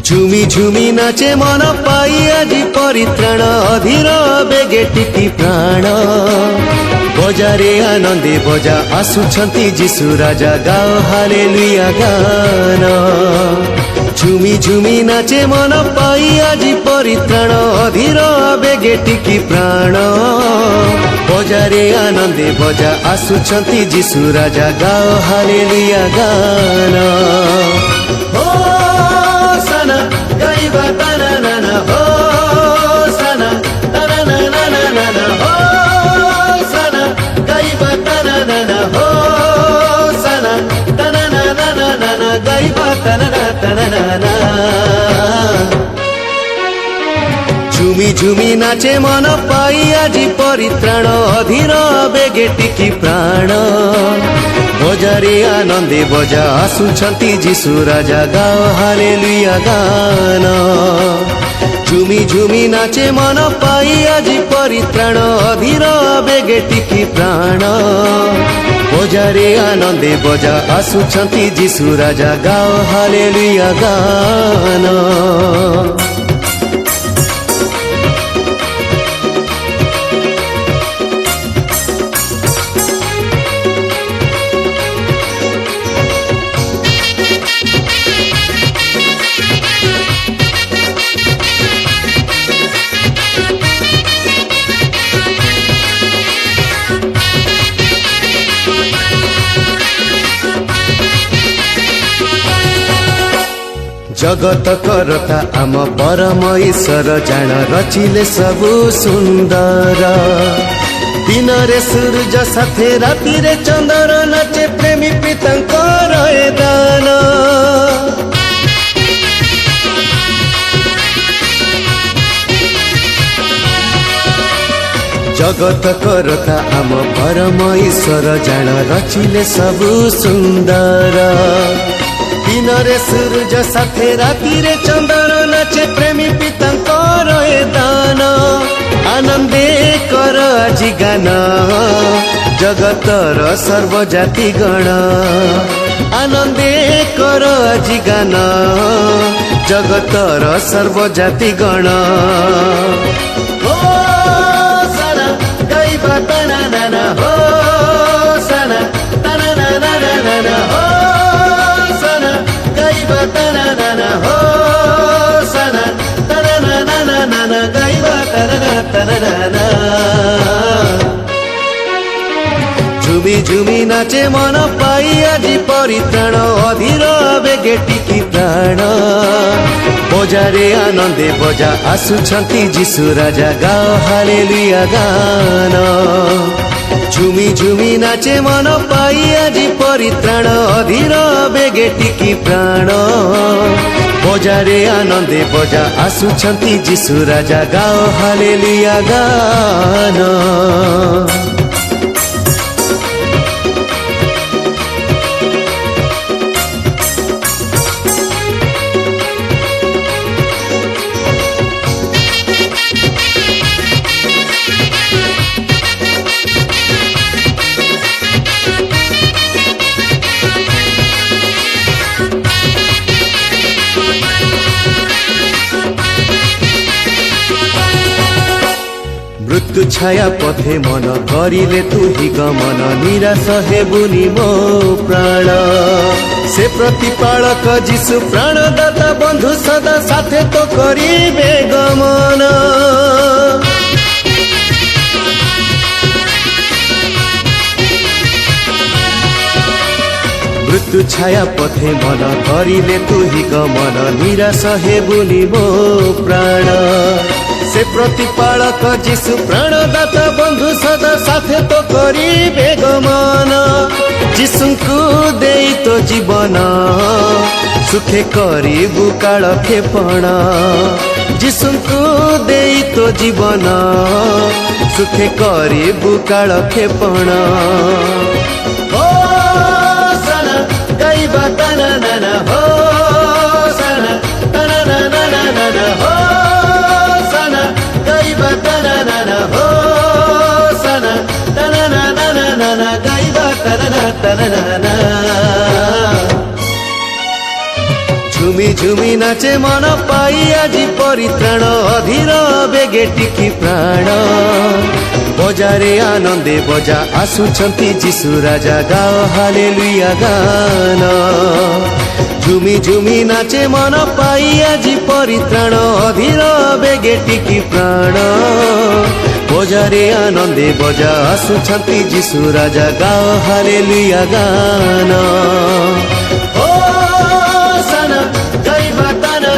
ঝুমি ঝুমি নাচে মন পাই আজি পরিত্রাণ অধীর বেগে টিকি প্রাণ বজারে আনন্দে বজা আসুছন্তি যিশু রাজা গাও হালেলুয়া গান ঝুমি ঝুমি নাচে মন পাই আজি পরিত্রাণ অধীর বেগে টিকি প্রাণ বজারে আনন্দে বজা আসুছন্তি যিশু রাজা গাও হালেলুয়া গান গাইবা তানা নানা হো সানা তানা নানা নানা হো সানা গাইবা তানা নানা হো সানা তানা নানা নানা গাইবা তানা নানা ঝুমি ঝুমি নাচে মন পাই আজি পরিত্রাণ অধীর বেগে টিকি প্রাণ বজারে আনন্দে বজা আসুছন্তি যিশু রাজা গাও হালেলুয়া গান ঝুমি ঝুমি নাচে মন পাই আজি পরিত্রাণ অধীর বেগে টিকি প্রাণ বজারে আনন্দে বজা আসুছন্তি যিশু রাজা গাও হালেলুয়া গান जगत करता आम परम ईश्वर जान रचिले सबु सुंदर दिन रे सूरज साथे राति रे चंदर नाचे प्रेमी पितांकर दान जगत करता आम परम ईश्वर जान रचिले सबु सुंदर दिन रे सूरज साथे राति रे चंदन नाचे प्रेमी पितांकर दान आनंदे कर আজি गान जगतर सर्वजाति गण आनंदे कर আজি गान जगतर सर्वजाति गण हो साना गाइबा ताना नाना हो साना ताना नाना नाना हो ताना नाना हो साना ताना नाना नाना गाइबा ताना ताना नाना झुमी झुमी नाचे मन पाई আজি परित्राण अधीर बेगे टिकी प्राण बजारे आनंदे बजा आसुछंती যিশু राजा गाओ हालेलुया गान झुमी झुमी नाचे मन पाई আজি परित्राण अधीर बेगे टिकी प्राण बजारे आनंदे बजा आसुछंती যিশু राजा गाओ हालेलुया गान मृत्यु छाया पथे मन करिले तू ही गमन निराश हेबुनी मो प्राण से प्रतिपालक যিশু प्राणदाता बंधु सदा साथे तो करिबे गमन मृत्यु छाया पथे मन करिले तू ही गमन निराश हेबुनी मो प्राण से प्रतिपालक যিশু प्राणदाता बंधु सदा साथे तो करिबे गमन যিশুଙ୍କୁ देई तो जीवन सुखे करिबु काल खेपण যিশুଙ୍କୁ देई तो जीवन सुखे करिबु काल खेपण हो साना गाइबा ताना नाना हो साना ताना नाना नाना हो ताना नाना हो साना ताना नाना नाना गाइबा ताना ताना नाना ঝুমি ঝুমি নাচে মন পাই আজি পরিত্রাণ অধীর বেগে টিকি প্রাণ বজারে আনন্দে বজা আসুছন্তি যিশু রাজা গাও হালেলুয়া গান ঝুমি ঝুমি নাচে মন পাই আজি পরিত্রাণ অধীর বেগে টিকি প্রাণ বজারে আনন্দে বজা আসুছন্তি যিশু রাজা গাও হালেলুয়া গান ও সানা গাইবা তানা